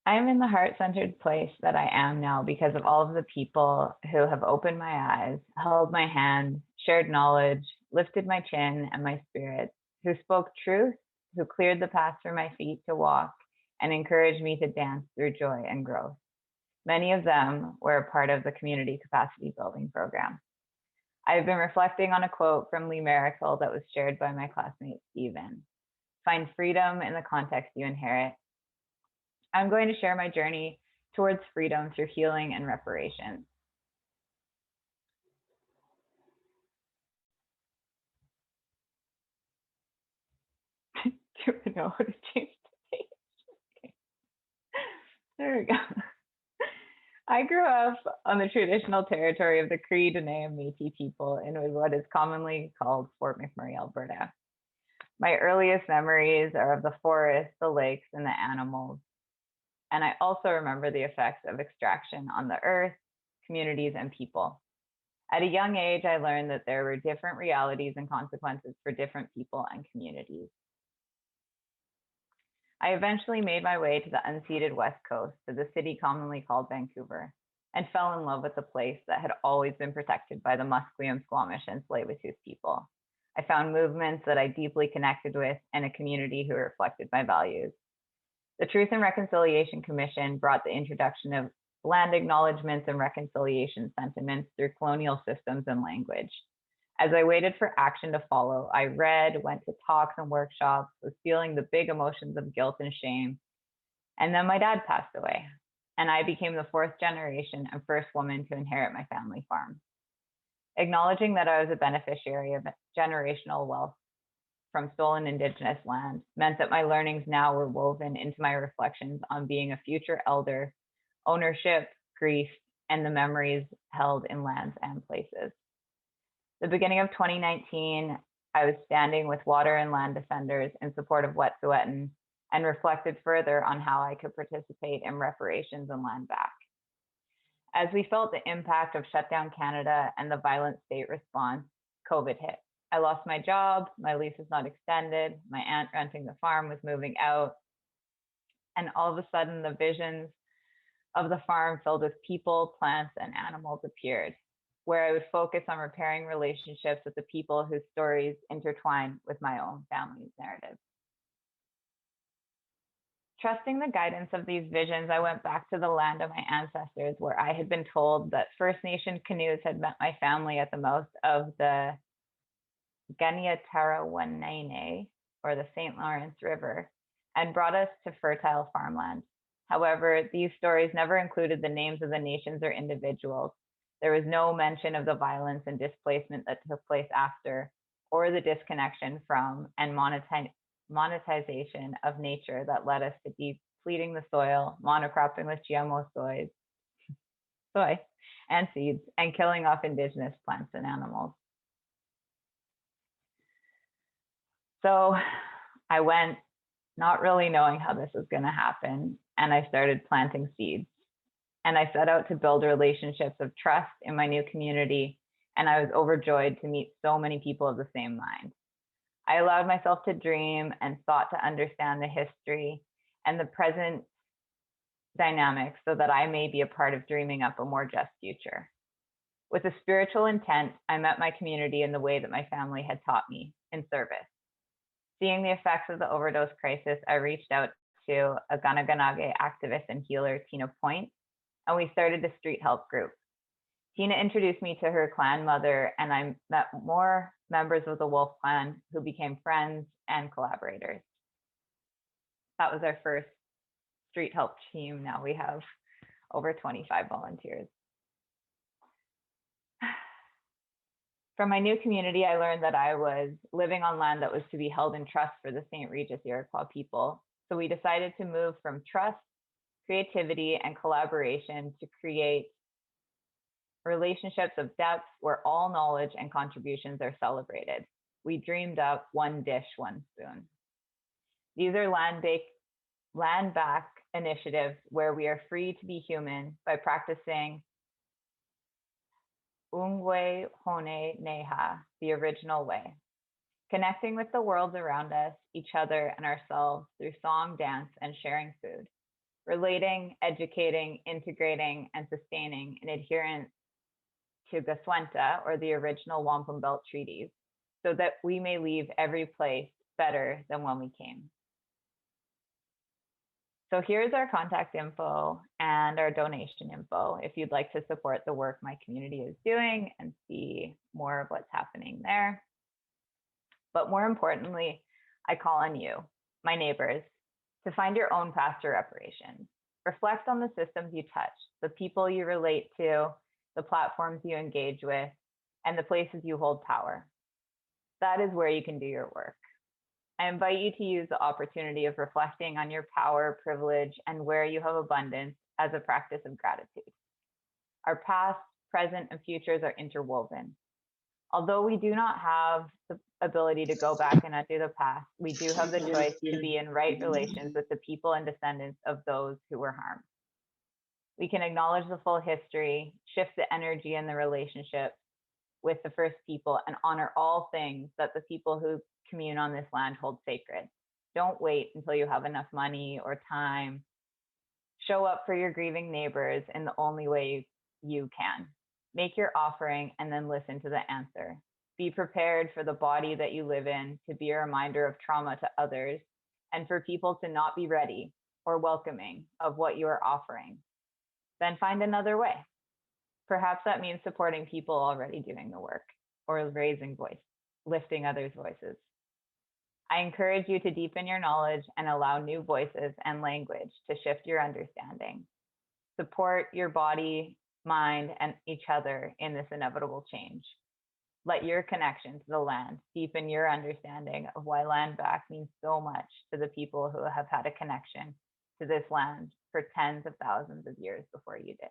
I'm in the heart-centered place that I am now because of all of the people who have opened my eyes, held my hand, shared knowledge, lifted my chin and my spirit, who spoke truth, who cleared the path for my feet to walk, and encouraged me to dance through joy and growth. Many of them were a part of the community capacity building program. I have been reflecting on a quote from Lee Miracle that was shared by my classmate Stephen. Find freedom in the context you inherit. I'm going to share my journey towards freedom through healing and reparations. Do I know how to change the page? Okay. There we go. I grew up on the traditional territory of the Cree, Dene, and Métis people in what is commonly called Fort McMurray, Alberta. My earliest memories are of the forest, the lakes, and the animals. And I also remember the effects of extraction on the earth, communities, and people. At a young age, I learned that there were different realities and consequences for different people and communities. I eventually made my way to the unceded West Coast, to the city commonly called Vancouver, and fell in love with a place that had always been protected by the Musqueam, Squamish, and Tsleil-Waututh people. I found movements that I deeply connected with and a community who reflected my values. The Truth and Reconciliation Commission brought the introduction of land acknowledgements and reconciliation sentiments through colonial systems and language. As I waited for action to follow, I read, went to talks and workshops, was feeling the big emotions of guilt and shame. And then my dad passed away, and I became the fourth generation and first woman to inherit my family farm. Acknowledging that I was a beneficiary of generational wealth from stolen Indigenous land meant that my learnings now were woven into my reflections on being a future elder, ownership, grief, and the memories held in lands and places. The beginning of 2019, I was standing with water and land defenders in support of Wet'suwet'en and reflected further on how I could participate in reparations and land back. As we felt the impact of Shutdown Canada and the violent state response, COVID hit. I lost my job, my lease was not extended, my aunt renting the farm was moving out, and all of a sudden the visions of the farm filled with people, plants, and animals appeared, where I would focus on repairing relationships with the people whose stories intertwine with my own family's narrative. Trusting the guidance of these visions, I went back to the land of my ancestors, where I had been told that First Nation canoes had met my family at the mouth of the Ganiatarawanene, or the St. Lawrence River, and brought us to fertile farmland. However, these stories never included the names of the nations or individuals. There was no mention of the violence and displacement that took place after, or the disconnection from and monetization of nature that led us to depleting the soil, monocropping with GMO soy, and seeds, and killing off indigenous plants and animals. So I went not really knowing how this was going to happen, and I started planting seeds. And I set out to build relationships of trust in my new community, and I was overjoyed to meet so many people of the same mind. I allowed myself to dream and sought to understand the history and the present dynamics so that I may be a part of dreaming up a more just future. With a spiritual intent, I met my community in the way that my family had taught me, in service. Seeing the effects of the overdose crisis, I reached out to a Ganaganage activist and healer, Tina Point, and we started a street help group. Tina introduced me to her clan mother, and I met more members of the Wolf Clan who became friends and collaborators. That was our first street help team. Now we have over 25 volunteers. From my new community, I learned that I was living on land that was to be held in trust for the St. Regis Iroquois people. So we decided to move from trust, creativity, and collaboration to create relationships of depth where all knowledge and contributions are celebrated. We dreamed up one dish, one spoon. These are land back initiatives where we are free to be human by practicing Ungwe Hone Neha, the original way, connecting with the worlds around us, each other, and ourselves through song, dance, and sharing food. relating, educating, integrating, and sustaining in adherence to Gaswenta, or the original Wampum Belt treaties, so that we may leave every place better than when we came. So here's our contact info and our donation info if you'd like to support the work my community is doing and see more of what's happening there. But more importantly, I call on you, my neighbors, to find your own path to reparations. Reflect on the systems you touch, the people you relate to, the platforms you engage with, and the places you hold power. That is where you can do your work. I invite you to use the opportunity of reflecting on your power, privilege, and where you have abundance as a practice of gratitude. Our past, present, and futures are interwoven. Although we do not have the ability to go back and undo the past, we do have the choice to be in right relations with the people and descendants of those who were harmed. We can acknowledge the full history, shift the energy and the relationship with the first people, and honor all things that the people who commune on this land hold sacred. Don't wait until you have enough money or time. Show up for your grieving neighbors in the only way you can. Make your offering and then listen to the answer. Be prepared for the body that you live in to be a reminder of trauma to others, and for people to not be ready or welcoming of what you are offering. Then find another way. Perhaps that means supporting people already doing the work, or raising voice, lifting others' voices. I encourage you to deepen your knowledge and allow new voices and language to shift your understanding. Support your body, mind, and each other in this inevitable change. Let your connection to the land deepen your understanding of why land back means so much to the people who have had a connection to this land for tens of thousands of years before you did.